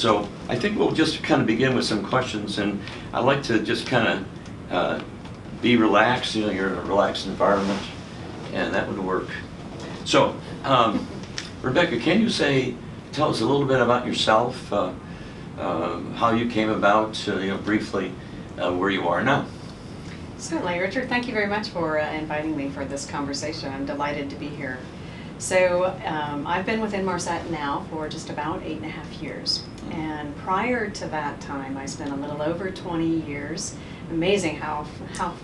So I think we'll just kind of begin with some questions, and I'd like to just kind of be relaxed. You know, you're in a relaxed environment, and that would work. So, Rebecca, can you tell us a little bit about yourself, how you came about, briefly, where you are now? Certainly, Richard. Thank you very much for inviting me for this conversation. I'm delighted to be here. So I've been with Inmarsat now for just about 8.5 years. And prior to that time, I spent a little over 20 years, amazing how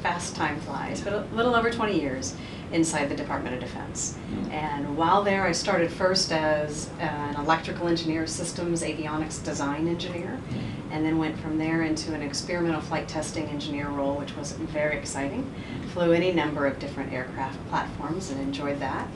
fast time flies, but a little over 20 years inside the Department of Defense. And while there, I started first as an electrical engineer, systems avionics design engineer, and then went from there into an experimental flight testing engineer role, which was very exciting. Flew any number of different aircraft platforms and enjoyed that.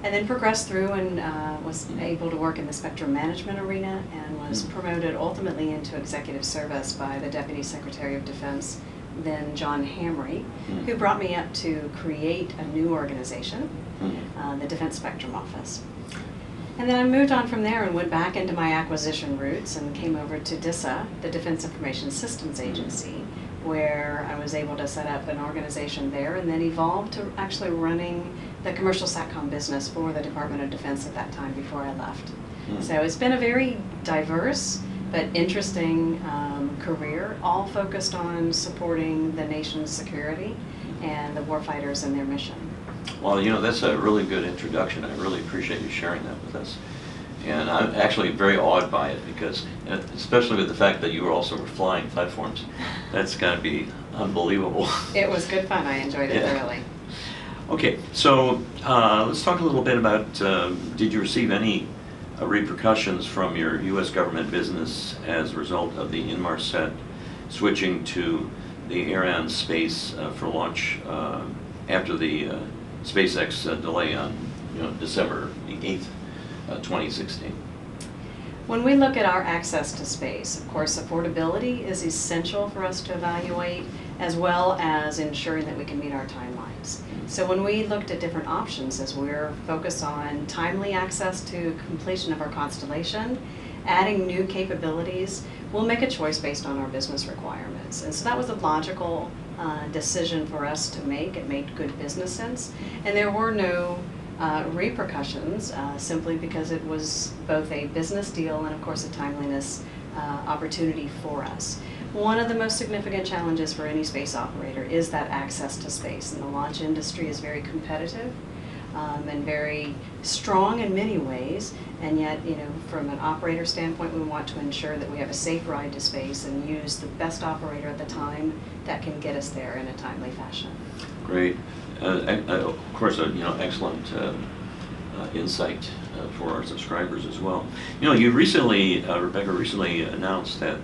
And then progressed through and was able to work in the spectrum management arena and was promoted ultimately into executive service by the Deputy Secretary of Defense, then John Hamre, who brought me up to create a new organization, the Defense Spectrum Office. And then I moved on from there and went back into my acquisition roots and came over to DISA, the Defense Information Systems Agency, where I was able to set up an organization there and then evolved to actually running the commercial SATCOM business for the Department of Defense at that time before I left. So it's been a very diverse but interesting career, all focused on supporting the nation's security and the warfighters and their mission. Well, that's a really good introduction. I really appreciate you sharing that with us. And I'm actually very awed by it because, especially with the fact that you were also flying platforms, that's got to be unbelievable. It was good fun. I enjoyed it thoroughly. Okay, so let's talk a little bit about, did you receive any repercussions from your U.S. government business as a result of the Inmarsat switching to the Ariane space for launch after the SpaceX delay on December the 8th, 2016? When we look at our access to space, of course, affordability is essential for us to evaluate, as well as ensuring that we can meet our timelines. So when we looked at different options, as we're focused on timely access to completion of our constellation, adding new capabilities, we'll make a choice based on our business requirements. And so that was a logical decision for us to make. It made good business sense. And there were no repercussions, simply because it was both a business deal and, of course, a timeliness opportunity for us. One of the most significant challenges for any space operator is that access to space, and the launch industry is very competitive and very strong in many ways, and yet, from an operator standpoint, we want to ensure that we have a safe ride to space and use the best operator at the time that can get us there in a timely fashion. Great. Of course, excellent insight for our subscribers as well. You recently, Rebecca, recently announced that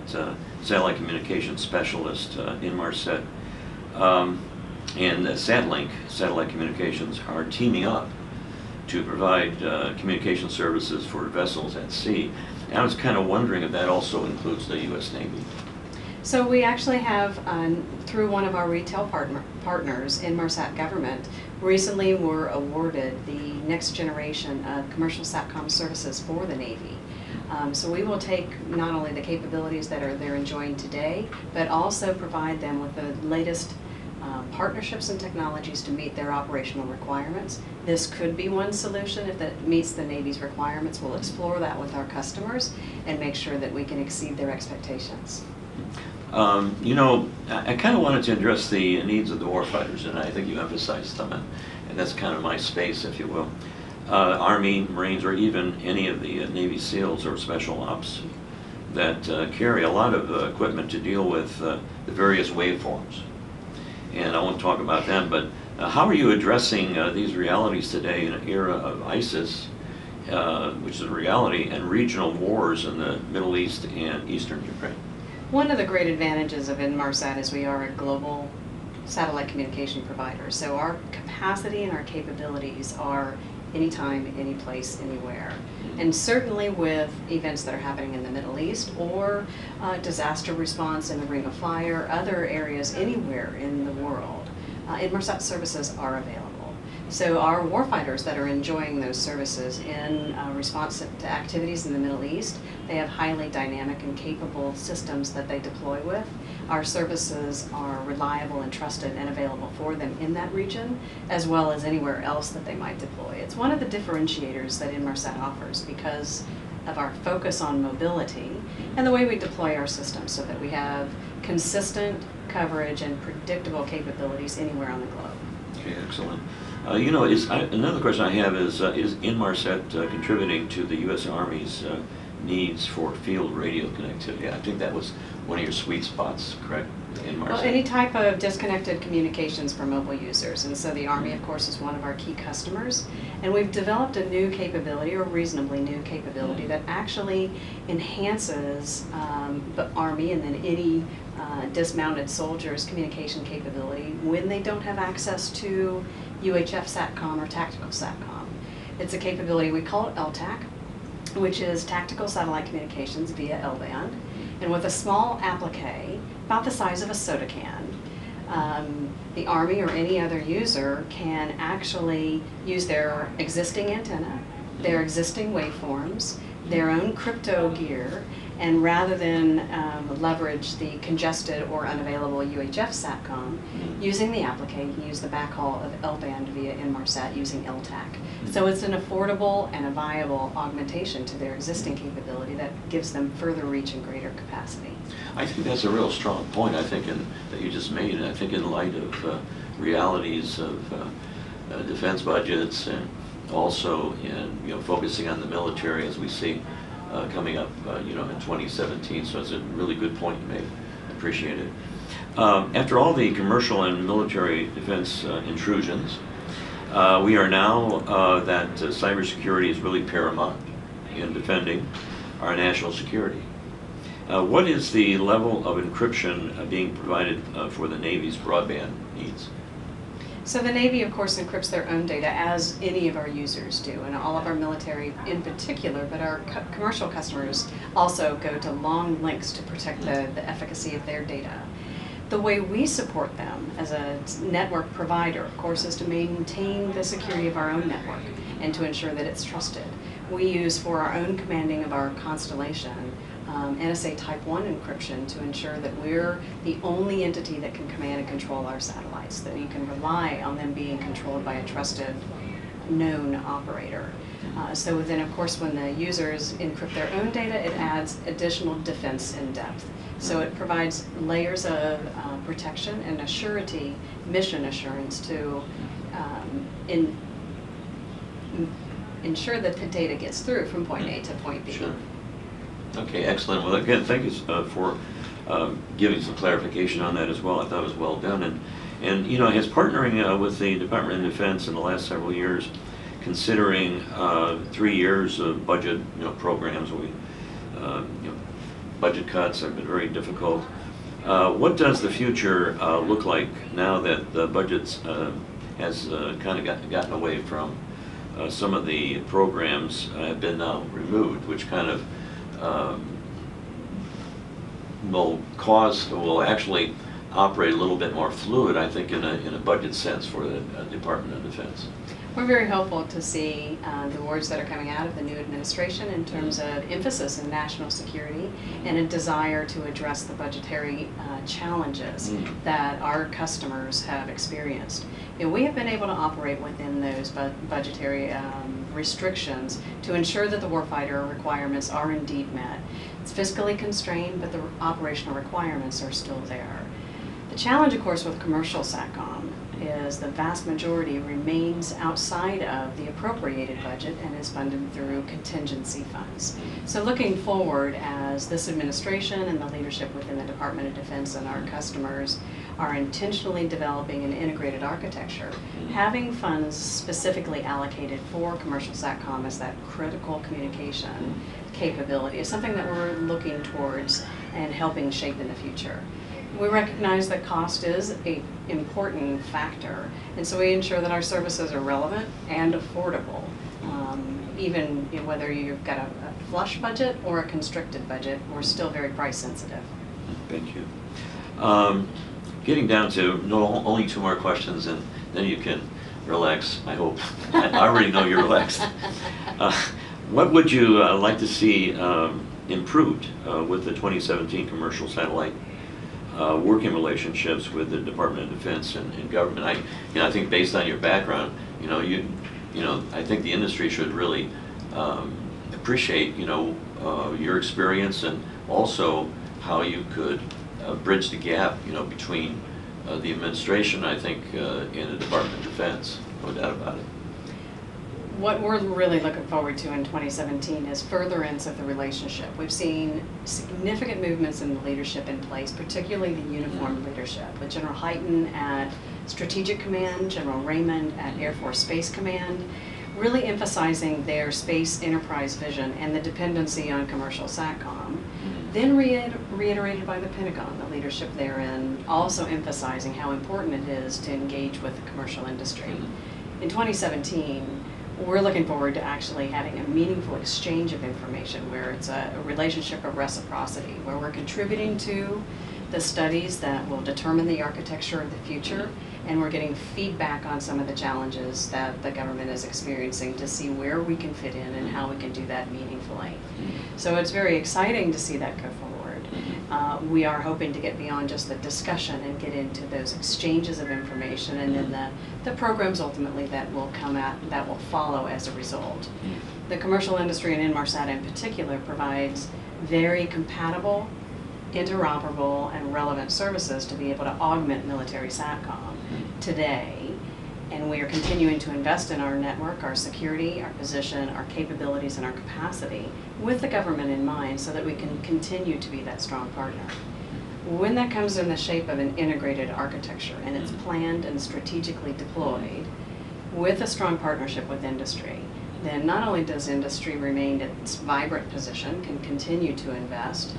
satellite communications specialist Inmarsat and Satlink Satellite Communications are teaming up to provide communication services for vessels at sea. And I was kind of wondering if that also includes the U.S. Navy. So we actually have, through one of our retail partners, Inmarsat Government, recently were awarded the next generation of commercial SATCOM services for the Navy. So we will take not only the capabilities that they're enjoying today, but also provide them with the latest partnerships and technologies to meet their operational requirements. This could be one solution. If that meets the Navy's requirements, we'll explore that with our customers and make sure that we can exceed their expectations. I kind of wanted to address the needs of the warfighters, and I think you emphasized them, and that's kind of my space, if you will. Army, Marines, or even any of the Navy SEALs or Special Ops that carry a lot of equipment to deal with the various waveforms. And I won't talk about them, but how are you addressing these realities today in an era of ISIS, which is a reality, and regional wars in the Middle East and Eastern Ukraine? One of the great advantages of Inmarsat is we are a global satellite communication provider. So our capacity and our capabilities are anytime, any place, anywhere. And certainly with events that are happening in the Middle East or disaster response in the Ring of Fire, other areas anywhere in the world, Inmarsat services are available. So our warfighters that are enjoying those services in response to activities in the Middle East, they have highly dynamic and capable systems that they deploy with. Our services are reliable and trusted and available for them in that region, as well as anywhere else that they might deploy. It's one of the differentiators that Inmarsat offers because of our focus on mobility and the way we deploy our systems so that we have consistent coverage and predictable capabilities anywhere on the globe. Okay, excellent. Another question I have is Inmarsat contributing to the U.S. Army's needs for field radio connectivity? I think that was one of your sweet spots, correct? Inmarsat. Well, any type of disconnected communications for mobile users, and so the Army, of course, is one of our key customers, and we've developed a new capability, or reasonably new capability, that actually enhances the Army and then any dismounted soldiers' communication capability when they don't have access to UHF SATCOM or tactical SATCOM. It's a capability, we call it LTAC, which is Tactical Satellite Communications via L-band. And with a small applique, about the size of a soda can, the Army or any other user can actually use their existing antenna, their existing waveforms, their own crypto gear, and rather than leverage the congested or unavailable UHF SATCOM, using the applique, you can use the backhaul of L-band via Inmarsat using LTAC. So it's an affordable and a viable augmentation to their existing capability that gives them further reach and greater capacity. I think that's a real strong point, that you just made, and I think in light of realities of defense budgets and also in focusing on the military as we see coming up in 2017, so it's a really good point you made. I appreciate it. After all the commercial and military defense intrusions, we are now that cybersecurity is really paramount in defending our national security. What is the level of encryption being provided for the Navy's broadband needs? So the Navy, of course, encrypts their own data, as any of our users do, and all of our military in particular, but our commercial customers also go to long lengths to protect the efficacy of their data. The way we support them as a network provider, of course, is to maintain the security of our own network and to ensure that it's trusted. We use, for our own commanding of our constellation, NSA Type 1 encryption to ensure that we're the only entity that can command and control our satellites, that you can rely on them being controlled by a trusted, known operator. So then, of course, when the users encrypt their own data, it adds additional defense in depth. So it provides layers of protection and assurity, mission assurance to ensure that the data gets through from point A to point B. Sure. Okay, excellent. Well, again, thank you for giving some clarification on that as well. I thought it was well done. And his partnering with the Department of Defense in the last several years, considering 3 years of budget programs, budget cuts have been very difficult. What does the future look like now that the budgets has kind of gotten away from some of the programs have been now removed, which kind of will actually operate a little bit more fluid, I think, in a budget sense for the Department of Defense. We're very hopeful to see the awards that are coming out of the new administration in terms of emphasis in national security and a desire to address the budgetary challenges that our customers have experienced. We have been able to operate within those budgetary restrictions to ensure that the warfighter requirements are indeed met. It's fiscally constrained, but the operational requirements are still there. The challenge, of course, with commercial SATCOM is the vast majority remains outside of the appropriated budget and is funded through contingency funds. So looking forward, as this administration and the leadership within the Department of Defense and our customers are intentionally developing an integrated architecture, having funds specifically allocated for commercial SATCOM as that critical communication capability is something that we're looking towards and helping shape in the future. We recognize that cost is an important factor, and so we ensure that our services are relevant and affordable, even whether you've got a flush budget or a constricted budget. We're still very price sensitive. Thank you. Getting down to only 2 more questions, and then you can relax, I hope. I already know you're relaxed. What would you like to see improved with the 2017 commercial satellite working relationships with the Department of Defense and government? I think based on your background, I think the industry should really appreciate, your experience, and also how you could bridge the gap, between the administration, I think, and the Department of Defense, no doubt about it. What we're really looking forward to in 2017 is furtherance of the relationship. We've seen significant movements in the leadership in place, particularly the uniformed leadership, with General Hyten at Strategic Command, General Raymond at Air Force Space Command, really emphasizing their space enterprise vision and the dependency on commercial SATCOM. Then reiterated by the Pentagon, the leadership therein, also emphasizing how important it is to engage with the commercial industry. In 2017, we're looking forward to actually having a meaningful exchange of information where it's a relationship of reciprocity, where we're contributing to the studies that will determine the architecture of the future, and we're getting feedback on some of the challenges that the government is experiencing to see where we can fit in and how we can do that meaningfully. So it's very exciting to see that go forward. We are hoping to get beyond just the discussion and get into those exchanges of information, and then the programs ultimately that will follow as a result. The commercial industry, and Inmarsat in particular, provides very compatible, interoperable, and relevant services to be able to augment military SATCOM today. And we are continuing to invest in our network, our security, our position, our capabilities, and our capacity with the government in mind so that we can continue to be that strong partner. When that comes in the shape of an integrated architecture and it's planned and strategically deployed with a strong partnership with industry, then not only does industry remain in its vibrant position, can continue to invest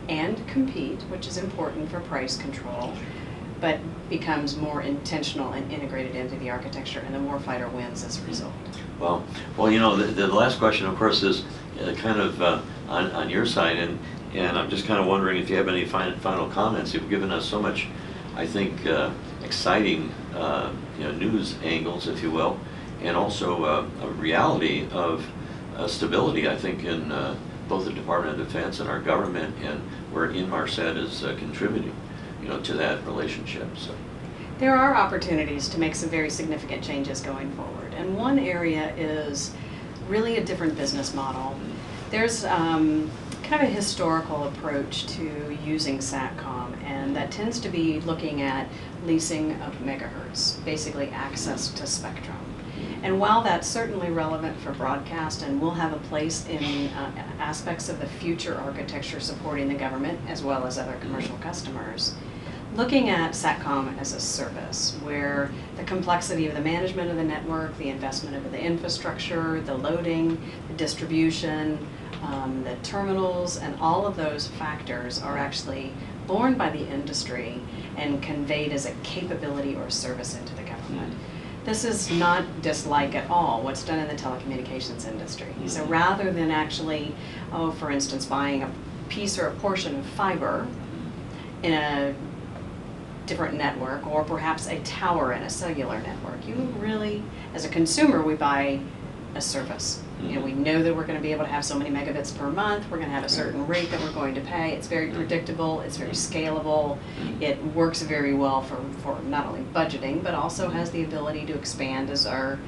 and compete, which is important for price control, but becomes more intentional and integrated into the architecture, and the warfighter wins as a result. Well, the last question, of course, is kind of on your side, and I'm just kind of wondering if you have any final comments. You've given us so much, I think, exciting news angles, if you will, and also a reality of stability, I think, in both the Department of Defense and our government, and where Inmarsat is contributing, to that relationship. So there are opportunities to make some very significant changes going forward, and one area is really a different business model. There's kind of a historical approach to using SATCOM, and that tends to be looking at leasing of megahertz, basically access to spectrum. And while that's certainly relevant for broadcast and will have a place in aspects of the future architecture supporting the government as well as other commercial customers, looking at SATCOM as a service where the complexity of the management of the network, the investment of the infrastructure, the loading, the distribution, the terminals, and all of those factors are actually borne by the industry and conveyed as a capability or service into the government. This is not dislike at all what's done in the telecommunications industry. So rather than actually, for instance, buying a piece or a portion of fiber in a different network, or perhaps a tower in a cellular network, you really, as a consumer, we buy a service. We know that we're going to be able to have so many megabits per month, we're going to have a certain rate that we're going to pay. It's very predictable, it's very scalable, it works very well for not only budgeting, but also has the ability to expand as our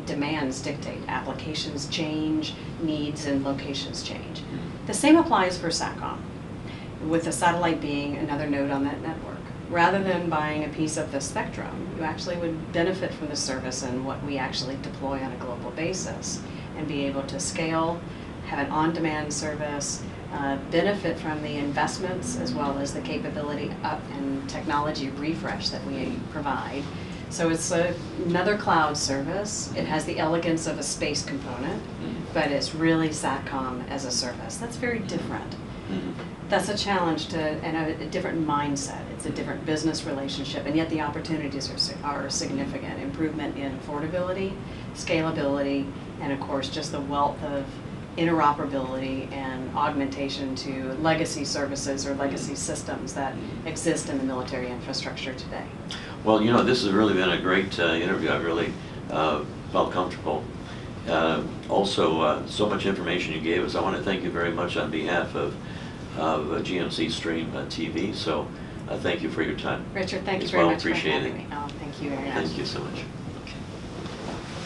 demands dictate. Applications change, needs and locations change. The same applies for SATCOM, with the satellite being another node on that network. Rather than buying a piece of the spectrum, you actually would benefit from the service and what we actually deploy on a global basis, and be able to scale, have an on-demand service, benefit from the investments as well as the capability up and technology refresh that we provide. So it's another cloud service. It has the elegance of a space component, but it's really SATCOM as a service. That's very different. That's a challenge and a different mindset. It's a different business relationship, and yet the opportunities are significant. Improvement in affordability, scalability, and of course just the wealth of interoperability and augmentation to legacy services or legacy systems that exist in the military infrastructure today. Well, you know, this has really been a great interview. I really felt comfortable. Also, so much information you gave us. I want to thank you very much on behalf of GMCStream TV. So thank you for your time. Richard, thank you It's very well much for appreciated. having me. Oh, thank you very much. Thank you so much.